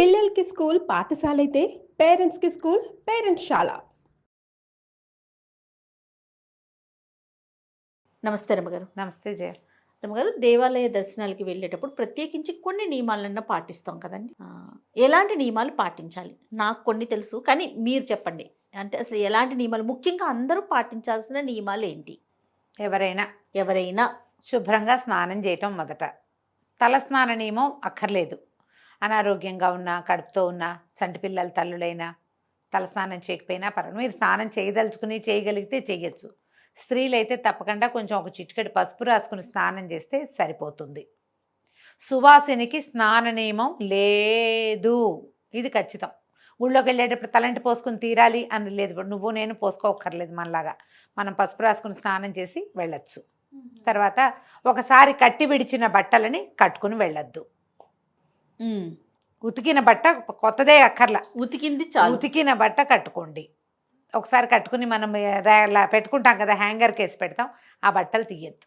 పిల్లలకి స్కూల్ పాఠశాలైతే పేరెంట్స్‌కి స్కూల్ పేరెంట్స్‌శాల. నమస్తే రమ్మగారు. నమస్తే జయ. రమ్మగారు, దేవాలయ దర్శనాలకి వెళ్ళేటప్పుడు ప్రత్యేకించి కొన్ని నియమాలన్నా పాటిస్తాం కదండీ! ఎలాంటి నియమాలు పాటించాలి? నాకు కొన్ని తెలుసు. కానీ మీరు చెప్పండి. అంటే అసలు ఎలాంటి నియమాలు ముఖ్యంగా అందరూ పాటించాల్సిన నియమాలేంటి? ఎవరైనా శుభ్రంగా స్నానం చేయటం మొదట. తల స్నాన నియమం అక్కర్లేదు. అనారోగ్యంగా ఉన్నా, కడుపుతో ఉన్నా, చంటి పిల్లల తల్లులైనా తల స్నానం చేయకపోయినా పర్వాలేదు. మీరు స్నానం చేయదలుచుకుని చేయగలిగితే చేయొచ్చు. స్త్రీలైతే తప్పకుండా కొంచెం ఒక చిటికెడు పసుపు రాసుకుని స్నానం చేస్తే సరిపోతుంది. సువాసినికి స్నాన నియమం లేదు, ఇది ఖచ్చితం. ఊళ్ళోకి వెళ్ళేటప్పుడు తలంటి పోసుకుని తీరాలి అని లేదు. నువ్వు నేను పోసుకోక్కర్లేదు. మనలాగా మనం పసుపు రాసుకుని స్నానం చేసి వెళ్ళొచ్చు. తర్వాత ఒకసారి కట్టి విడిచిన బట్టలని కట్టుకుని వెళ్ళొద్దు. ఉతికిన బట్ట కొత్తదే అక్కర్లా, ఉతికింది చాలు. ఉతికిన బట్ట కట్టుకోండి. ఒకసారి కట్టుకుని మనం పెట్టుకుంటాం కదా, హ్యాంగర్ కేసి పెడతాం, ఆ బట్టలు తీయద్దు.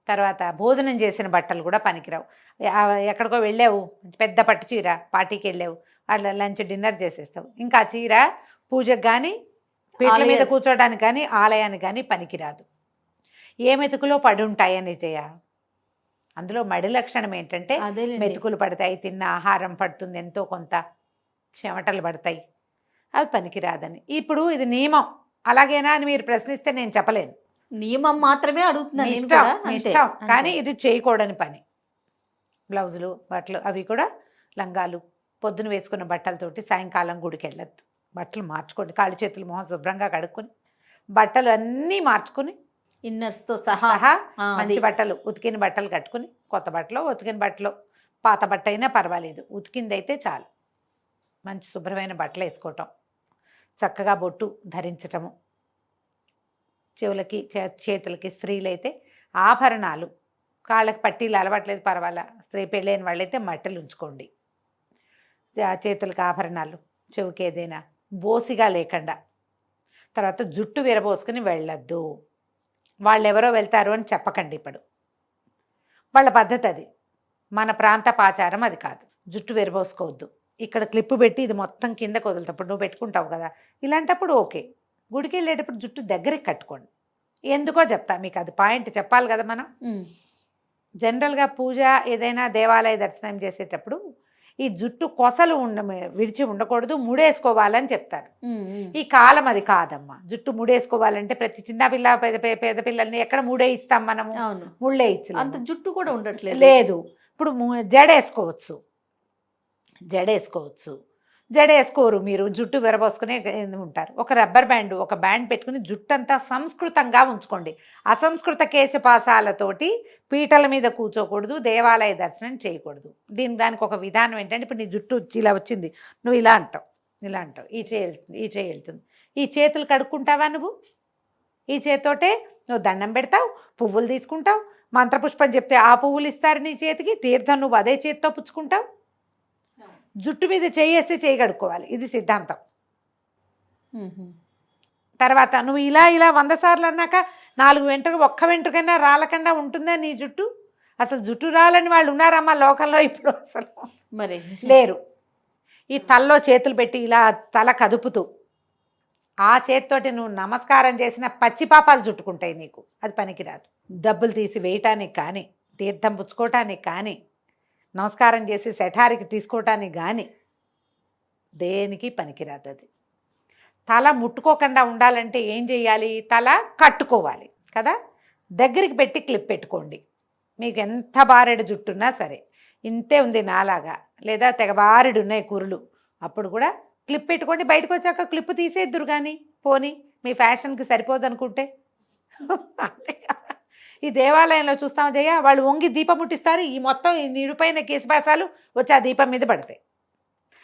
తర్వాత భోజనం చేసిన బట్టలు కూడా పనికిరావు. ఎక్కడికో వెళ్ళావు, పెద్ద పట్టు చీర, పార్టీకి వెళ్ళావు, అట్లా లంచ్ డిన్నర్ చేసేస్తావు, ఇంకా ఆ చీర పూజకు కానీ పీటల మీద కూర్చోడానికి కానీ ఆలయానికి కానీ పనికిరాదు. ఏ మెతుకులో పడి ఉంటాయని చేయ. అందులో మడి లక్షణం ఏంటంటే మెతుకులు పడతాయి, తిన్న ఆహారం పడుతుంది, ఎంతో కొంత చెమటలు పడతాయి, అవి పనికిరాదని. ఇప్పుడు ఇది నియమం, అలాగేనా అని మీరు ప్రశ్నిస్తే నేను చెప్పలేను. నియమం మాత్రమే అడుగుతున్నాను. ఇష్టం, కానీ ఇది చేయకూడని పని. బ్లౌజులు, బట్టలు అవి కూడా లంగాలు, పొద్దున వేసుకున్న బట్టలతోటి సాయంకాలం గుడికి వెళ్ళొద్దు. బట్టలు మార్చుకోండి, కాళ్ళు చేతులు మొహం శుభ్రంగా కడుక్కొని బట్టలు అన్నీ మార్చుకుని ఇన్నర్స్తో సహా మంచి బట్టలు, ఉతికిన బట్టలు కట్టుకుని, కొత్త బట్టలు, ఉతికిన బట్టలు, పాత బట్ట అయినా పర్వాలేదు, ఉతికింది అయితే చాలు. మంచి శుభ్రమైన బట్టలు వేసుకోవటం, చక్కగా బొట్టు ధరించటము, చెవులకి చేతులకి, స్త్రీలైతే ఆభరణాలు, కాళ్ళకి పట్టీలు అలవాట్లేదు పర్వాలా, స్త్రీ పెళ్ళైన వాళ్ళైతే మట్టెలు ఉంచుకోండి. చేతులకి ఆభరణాలు, చెవుకి ఏదైనా బోసిగా లేకుండా. తర్వాత జుట్టు విరబోసుకుని వెళ్ళొద్దు. వాళ్ళు ఎవరో వెళ్తారు అని చెప్పకండి. ఇప్పుడు వాళ్ళ పద్ధతి అది, మన ప్రాంతపాచారం అది కాదు. జుట్టు విరబోసుకోవద్దు. ఇక్కడ క్లిప్పు పెట్టి ఇది మొత్తం కిందకు వదులుతప్పుడు నువ్వు పెట్టుకుంటావు కదా, ఇలాంటప్పుడు ఓకే. గుడికి వెళ్ళేటప్పుడు జుట్టు దగ్గరికి కట్టుకోండి. ఎందుకో చెప్తా మీకు, అది పాయింట్ చెప్పాలి కదా మనం. జనరల్గా పూజ ఏదైనా దేవాలయ దర్శనం చేసేటప్పుడు ఈ జుట్టు కొసలు విడిచి ఉండకూడదు, ముడేసుకోవాలని చెప్తారు. ఈ కాలం అది కాదమ్మా. జుట్టు ముడేసుకోవాలంటే ప్రతి చిన్న పిల్ల పేద పిల్లల్ని ఎక్కడ ముడేయిస్తాం మనము? ముళ్ళే ఇచ్చు, అంత జుట్టు కూడా ఉండట్లేదు. లేదు. ఇప్పుడు జడేసుకోవచ్చు, జడేసుకోరు. మీరు జుట్టు విరబోసుకునే ఉంటారు. ఒక రబ్బర్ బ్యాండ్, ఒక బ్యాండ్ పెట్టుకుని జుట్టు అంతా సంస్కృతంగా ఉంచుకోండి. అసంస్కృత కేశపాసాలతోటి పీటల మీద కూర్చోకూడదు, దేవాలయ దర్శనం చేయకూడదు. దానికి ఒక విధానం ఏంటంటే, ఇప్పుడు నీ జుట్టు ఇలా వచ్చింది, నువ్వు ఇలా అంటావు, ఈ చేయి వెళ్తుంది, ఈ చేతులు కడుక్కుంటావా నువ్వు? ఈ చేతితోటే నువ్వు దండం పెడతావు, పువ్వులు తీసుకుంటావు, మంత్రపుష్పం చెప్తే ఆ పువ్వులు ఇస్తారు నీ చేతికి, తీర్థం నువ్వు అదే చేతితో పుచ్చుకుంటావు. జుట్టు మీద చేయేస్తే చేయి కడుక్కోవాలి, ఇది సిద్ధాంతం. తర్వాత నువ్వు ఇలా 100 సార్లు అన్నాక 4 వెంట్రుక, ఒక్క వెంట్రుకైనా రాలకుండా ఉంటుందా నీ జుట్టు? అసలు జుట్టు రాలని వాళ్ళు ఉన్నారమ్మా లోకంలో ఇప్పుడు? అసలు మరి లేరు. ఈ తలలో చేతులు పెట్టి ఇలా తల కదుపుతూ ఆ చేతితోటి నువ్వు నమస్కారం చేసిన పచ్చిపాపాలు చుట్టుకుంటాయి నీకు, అది పనికిరాదు. డబ్బులు తీసి వేయటానికి కానీ, తీర్థం పుచ్చుకోవటానికి కానీ, నమస్కారం చేసి శఠారికి తీసుకోవటానికి కానీ దేనికి పనికిరాదు అది. తల ముట్టుకోకుండా ఉండాలంటే ఏం చేయాలి? తల కట్టుకోవాలి కదా, దగ్గరికి పెట్టి క్లిప్ పెట్టుకోండి. మీకు ఎంత బారెడు జుట్టున్నా సరే, ఇంతే ఉంది నాలాగా, లేదా తెగబారెడు ఉన్నాయి కురులు, అప్పుడు కూడా క్లిప్ పెట్టుకోండి. బయటకు వచ్చాక క్లిప్ తీసేద్దురు కానీ, పోనీ మీ ఫ్యాషన్కి సరిపోదు అనుకుంటే. అంతే కదా. ఈ దేవాలయంలో చూస్తాం జయ, వాళ్ళు వంగి దీపం ముట్టిస్తారు, ఈ మొత్తం ఈ నిడిపోయిన కేశపాసాలు వచ్చి ఆ దీపం మీద పడతాయి.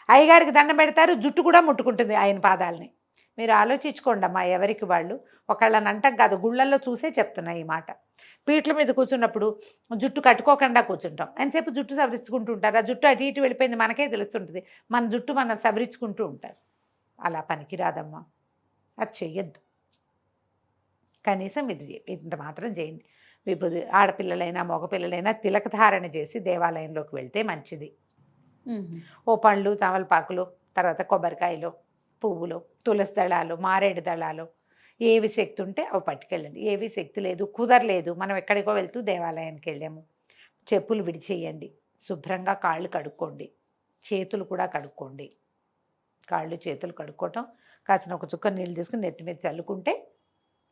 అయ్యగారికి దండం పెడతారు, జుట్టు కూడా ముట్టుకుంటుంది ఆయన పాదాలని. మీరు ఆలోచించుకోండి అమ్మా, ఎవరికి వాళ్ళు. ఒకళ్ళని అంటాం కాదు, గుళ్ళల్లో చూసే చెప్తున్నా ఈ మాట. పీటల మీద కూర్చున్నప్పుడు జుట్టు కట్టుకోకుండా కూర్చుంటాం, ఎంతసేపు జుట్టు సవరించుకుంటూ ఉంటారు. ఆ జుట్టు అటు ఇటు వెళ్ళిపోయింది మనకే తెలుస్తుంటుంది, మన జుట్టు మనం సవరించుకుంటూ ఉంటారు. అలా పనికిరాదమ్మా, అది చెయ్యొద్దు. కనీసం ఇది ఇంత మాత్రం చేయండి. విభూది, ఆడపిల్లలైనా మగపిల్లలైనా తిలకధారణ చేసి దేవాలయంలోకి వెళ్తే మంచిది. ఓ పండ్లు, తమలపాకులు, తర్వాత కొబ్బరికాయలు, పువ్వులు, తులసి దళాలు, మారేడు దళాలు, ఏవి శక్తి ఉంటే అవి పట్టుకెళ్ళండి. ఏవి శక్తి లేదు, కుదరలేదు, మనం ఎక్కడికో వెళ్తూ దేవాలయానికి వెళ్ళాము, చెప్పులు విడిచేయండి, శుభ్రంగా కాళ్ళు కడుక్కోండి, చేతులు కూడా కడుక్కోండి. కాళ్ళు చేతులు కడుక్కోవటం, కాసిన ఒక చుక్క నీళ్ళు తీసుకుని నెత్తి మీద చల్లుకుంటే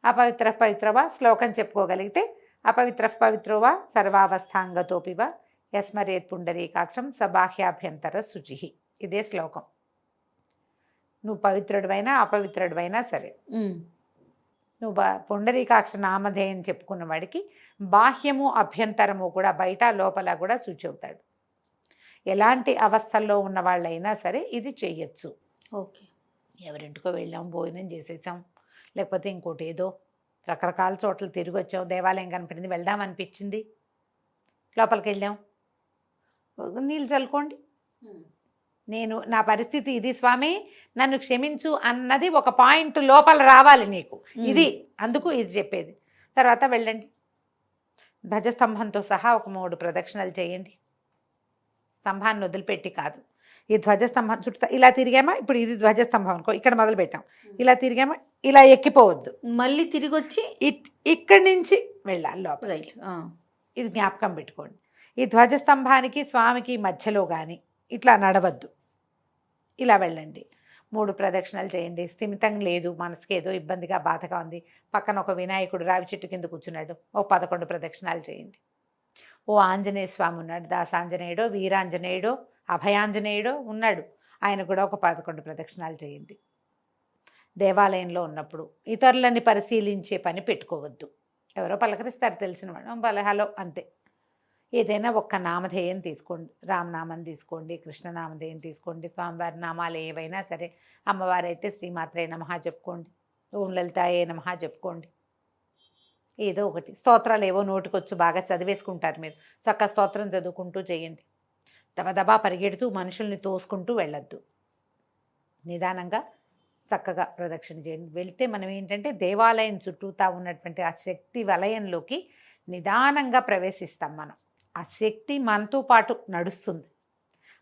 అపవిత్ర పవిత్రవా శ్లోకం చెప్పుకోగలిగితే అపవిత్ర పవిత్రోవా సర్వావస్థాంగతోపివ యస్మరేత్ పుండరీకాక్షం సబాహ్యాభ్యంతర శుచి. ఇదే శ్లోకం. నువ్వు పవిత్రుడివైనా అపవిత్రుడివైనా సరే, నువ్వు పుండరీకాక్ష నామధేయం చెప్పుకున్న వాడికి బాహ్యము అభ్యంతరము కూడా, బయట లోపల కూడా శుచి అవుతాడు. ఎలాంటి అవస్థల్లో ఉన్న వాళ్ళైనా సరే ఇది చెయ్యొచ్చు. ఓకే. ఎవరింటికో వెళ్ళాం, భోజనం చేసేసాం, లేకపోతే ఇంకోటి ఏదో రకరకాల చోట్ల తిరిగి వచ్చాం, దేవాలయం కనపడింది, వెళ్దాం అనిపించింది, లోపలికి వెళ్ళాం, నీళ్ళు చల్లుకోండి. నా పరిస్థితి ఇది స్వామి, నన్ను క్షమించు అన్నది ఒక పాయింట్ లోపల రావాలి నీకు. ఇది అందుకు ఇది చెప్పేది. తర్వాత వెళ్ళండి, ధ్వజస్తంభంతో సహా ఒక 3 ప్రదక్షిణలు చేయండి. స్తంభాన్ని వదిలిపెట్టి కాదు, ఈ ధ్వజస్తంభం చుట్టూ ఇలా తిరిగామా, ఇప్పుడు ఇది ధ్వజస్తంభం అనుకో, ఇక్కడ మొదలు పెట్టాం, ఇలా తిరిగామా, ఇలా ఎక్కిపోవద్దు, మళ్ళీ తిరిగి వచ్చి ఇక్కడి నుంచి వెళ్ళాలి లోపల. రైట్. ఇది జ్ఞాపకం పెట్టుకోండి. ఈ ధ్వజస్తంభానికి స్వామికి మధ్యలో కానీ ఇట్లా నడవద్దు, ఇలా వెళ్ళండి. 3 ప్రదక్షిణలు చేయండి. స్థిమితంగా లేదు, మనసుకి ఏదో ఇబ్బందిగా బాధగా ఉంది, పక్కన ఒక వినాయకుడు రావి చెట్టు కింద కూర్చున్నాడు, ఓ 11 ప్రదక్షిణాలు చేయండి. ఓ ఆంజనేయ స్వామి ఉన్నాడు, దాసాంజనేయుడో వీరాంజనేయుడో అభయాంజనేయుడో ఉన్నాడు, ఆయన కూడా ఒక 11 ప్రదక్షిణాలు చేయండి. దేవాలయంలో ఉన్నప్పుడు ఇతరులని పరిశీలించే పని పెట్టుకోవద్దు. ఎవరో పలకరిస్తారు తెలిసిన వాడు, హలో అంతే. ఏదైనా ఒక్క నామధేయం తీసుకోండి, రామనామం తీసుకోండి, కృష్ణనామధేయం తీసుకోండి, స్వామివారి నామాలు ఏవైనా సరే, అమ్మవారైతే శ్రీమాత్రే నమః చెప్పుకోండి, ఓం లలితాయే నమః చెప్పుకోండి. ఏదో ఒకటి స్తోత్రాలు ఏవో నోటికొచ్చు బాగా చదివేసుకుంటారు మీరు, చక్కగా స్తోత్రం చదువుకుంటూ చేయండి. దబదబా పరిగెడుతూ మనుషుల్ని తోసుకుంటూ వెళ్ళొద్దు, నిదానంగా చక్కగా ప్రదక్షిణ చేయండి. వెళ్తే మనం ఏంటంటే దేవాలయం చుట్టూతా ఉన్నటువంటి ఆ శక్తి వలయంలోకి నిదానంగా ప్రవేశిస్తాం. మనం ఆ శక్తి మనతో పాటు నడుస్తుంది.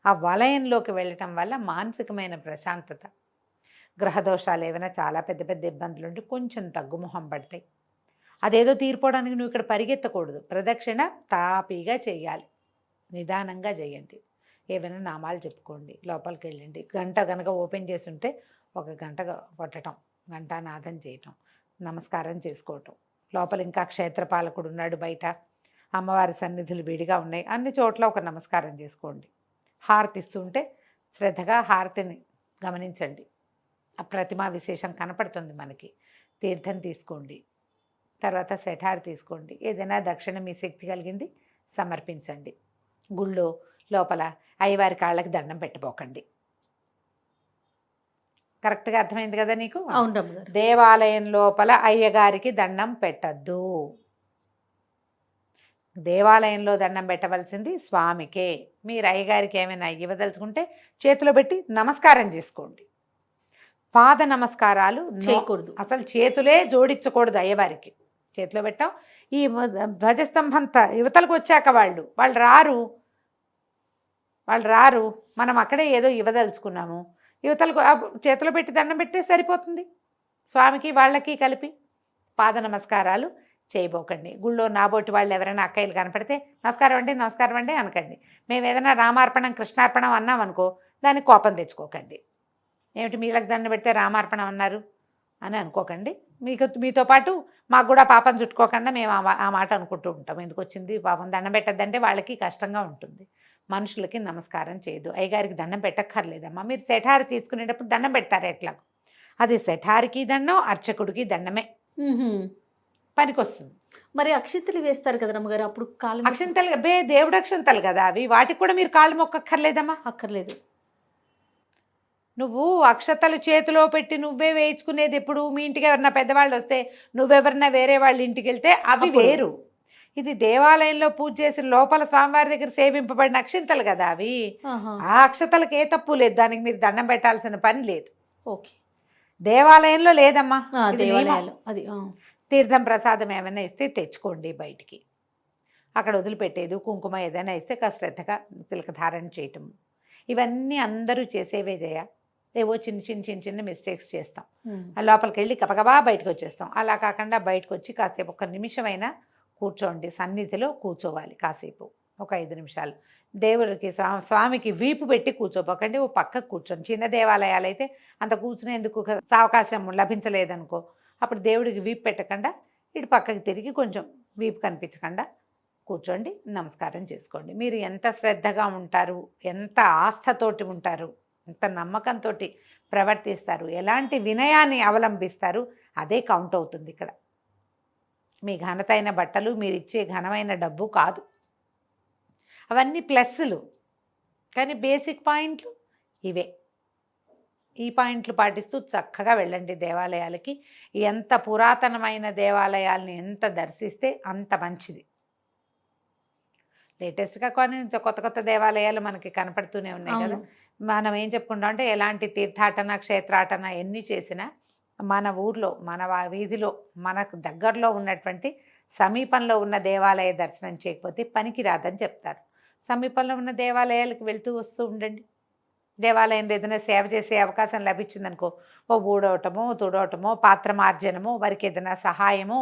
ఆ వలయంలోకి వెళ్ళటం వల్ల మానసికమైన ప్రశాంతత, గ్రహదోషాలు ఏమైనా చాలా పెద్ద పెద్ద ఇబ్బందులు ఉంటే కొంచెం తగ్గుముఖం పడతాయి. అదేదో తీరిపోవడానికి నువ్వు ఇక్కడ పరిగెత్తకూడదు, ప్రదక్షిణ తాపీగా చేయాలి, నిదానంగా చేయండి. ఏమైనా నామాలు చెప్పుకోండి, లోపలికి వెళ్ళండి. గంట కనుక ఓపెన్ చేసి ఉంటే 1 గంట కొట్టడం, గంటానాదం చేయటం, నమస్కారం చేసుకోవటం. లోపల ఇంకా క్షేత్రపాలకుడు ఉన్నాడు, బయట అమ్మవారి సన్నిధులు విడిగా ఉన్నాయి, అన్ని చోట్ల ఒక నమస్కారం చేసుకోండి. హారతి ఇస్తుంటే శ్రద్ధగా హారతిని గమనించండి, ఆ ప్రతిమా విశేషం కనపడుతుంది మనకి. తీర్థం తీసుకోండి, తర్వాత శఠారు తీసుకోండి, ఏదైనా దక్షిణ మీ శక్తి కలిగింది సమర్పించండి. గుళ్ళో లోపల అయ్యవారి కాళ్ళకి దండం పెట్టబోకండి. కరెక్ట్గా అర్థమైంది కదా నీకు? అవునమ్మ. దేవాలయం లోపల అయ్యగారికి దండం పెట్టద్దు, దేవాలయంలో దండం పెట్టవలసింది స్వామికే. మీరు అయ్యగారికి ఏమైనా ఇవ్వదలుచుకుంటే చేతిలో పెట్టి నమస్కారం చేసుకోండి. పాద నమస్కారాలు చేయకూడదు, అసలు చేతులే జోడించకూడదు అయ్యవారికి. చేతిలో పెట్టాం, ఈ ధ్వజస్తంభం యువతలకు వచ్చాక వాళ్ళు రారు, మనం అక్కడే ఏదో ఇవ్వదలుచుకున్నాము, యువతలకు చేతిలో పెట్టి దండం పెట్టే సరిపోతుంది. స్వామికి వాళ్ళకి కలిపి పాద నమస్కారాలు చేయబోకండి. గుళ్ళో నాబోటి వాళ్ళు ఎవరైనా అక్కయ్యలు కనపడితే నమస్కారం అండి అనకండి. మేము ఏదైనా రామార్పణం కృష్ణార్పణం అన్నాం అనుకో, దానికి కోపం తెచ్చుకోకండి. ఏమిటి మీలకు దండం పెడితే రామార్పణం అన్నారు అని అనుకోకండి. మీతో పాటు మాకు కూడా పాపం చుట్టుకోకుండా మేము ఆ మాట అనుకుంటూ ఉంటాం. ఎందుకు వచ్చింది పాపం, దండం పెట్టద్దంటే వాళ్ళకి కష్టంగా ఉంటుంది. మనుషులకి నమస్కారం చేయదు. అయ్యగారికి దండం పెట్టక్కర్లేదమ్మా. మీరు శఠారి తీసుకునేటప్పుడు దండం పెడతారు ఎట్లా, అది శఠారికి దండం, అర్చకుడికి దండమే పనికొస్తుంది. మరి అక్షింతలు వేస్తారు కదా రమ్మగారు, అప్పుడు కాళ్ళు అక్షింతలు దేవుడు అక్షింతలు కదా అవి, వాటికి కూడా మీరు కాళ్ళు మొక్కక్కర్లేదమ్మా. అక్కర్లేదు. నువ్వు అక్షతలు చేతిలో పెట్టి నువ్వే వేయించుకునేది ఎప్పుడు? మీ ఇంటికి ఎవరన్నా పెద్దవాళ్ళు వస్తే, నువ్వెవరన్నా వేరే వాళ్ళ ఇంటికి వెళ్తే అవి వేరు. ఇది దేవాలయంలో పూజ చేసిన లోపల స్వామివారి దగ్గర సేవింపబడిన అక్షింతలు కదా అవి. ఆ అక్షతలకు ఏ తప్పు లేదు, దానికి మీరు దండం పెట్టాల్సిన పని లేదు. ఓకే, దేవాలయంలో లేదమ్మా. దేవాలయాలు అది తీర్థం ప్రసాదం ఏమైనా ఇస్తే తెచ్చుకోండి బయటికి, అక్కడ వదిలిపెట్టేది. కుంకుమ ఏదైనా ఇస్తే కాస్త శ్రద్ధగా తిలక ధారణ చేయటం. ఇవన్నీ అందరూ చేసేవే జయ. ఏవో చిన్న చిన్న చిన్న చిన్న మిస్టేక్స్ చేస్తాం, లోపలికి వెళ్ళి గబగబా బయటకు వచ్చేస్తాం. అలా కాకుండా బయటకు వచ్చి కాసేపు 1 నిమిషమైనా కూర్చోండి, సన్నిధిలో కూర్చోవాలి కాసేపు, ఒక 5 నిమిషాలు. దేవుడికి స్వామికి వీపు పెట్టి కూర్చోపోకండి, ఓ పక్కకు కూర్చోండి. చిన్న దేవాలయాలు అయితే అంత కూర్చునేందుకు అవకాశం లభించలేదనుకో, అప్పుడు దేవుడికి వీపు పెట్టకుండా ఇటు పక్కకి తిరిగి కొంచెం వీపు కనిపించకుండా కూర్చోండి, నమస్కారం చేసుకోండి. మీరు ఎంత శ్రద్ధగా ఉంటారు, ఎంత ఆస్థతోటి ఉంటారు, ఎంత నమ్మకంతో ప్రవర్తిస్తారు, ఎలాంటి వినయాన్ని అవలంబిస్తారు, అదే కౌంట్ అవుతుంది ఇక్కడ. మీ ఘనతైన బట్టలు, మీరు ఇచ్చే ఘనమైన డబ్బు కాదు, అవన్నీ ప్లస్సులు. కానీ బేసిక్ పాయింట్లు ఇవే. ఈ పాయింట్లు పాటిస్తూ చక్కగా వెళ్ళండి దేవాలయాలకి. ఎంత పురాతనమైన దేవాలయాల్ని ఎంత దర్శిస్తే అంత మంచిది. లేటెస్ట్గా కొన్ని కొత్త కొత్త దేవాలయాలు మనకి కనపడుతూనే ఉన్నాయి కదా. మనం ఏం చెప్పుకుంటాం అంటే, ఎలాంటి తీర్థాటన క్షేత్రాటన ఎన్ని చేసినా మన ఊర్లో, మన వీధిలో, మనకు దగ్గరలో ఉన్నటువంటి సమీపంలో ఉన్న దేవాలయ దర్శనం చేయకపోతే పనికి రాదని చెప్తారు. సమీపంలో ఉన్న దేవాలయాలకు వెళ్తూ వస్తూ ఉండండి. దేవాలయంలో ఏదైనా సేవ చేసే అవకాశం లభించిందనుకో, ఓ ఊడవటమో తుడవటమో పాత్ర మార్జనమో, వారికి ఏదైనా సహాయమో,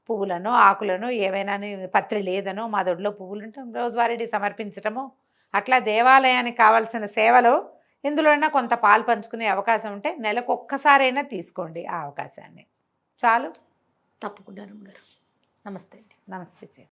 పువ్వులను ఆకులను ఏవైనా పత్రి లేదనో మా దొడ్లో పువ్వులు ఉంటే రోజువారీ సమర్పించటమో, అట్లా దేవాలయానికి కావాల్సిన సేవలో ఎందులోనైనా కొంత పాలు పంచుకునే అవకాశం ఉంటే నెలకు ఒక్కసారైనా తీసుకోండి ఆ అవకాశాన్ని. చాలు. తప్పకుండా రమగారు. నమస్తే అండి. నమస్తే.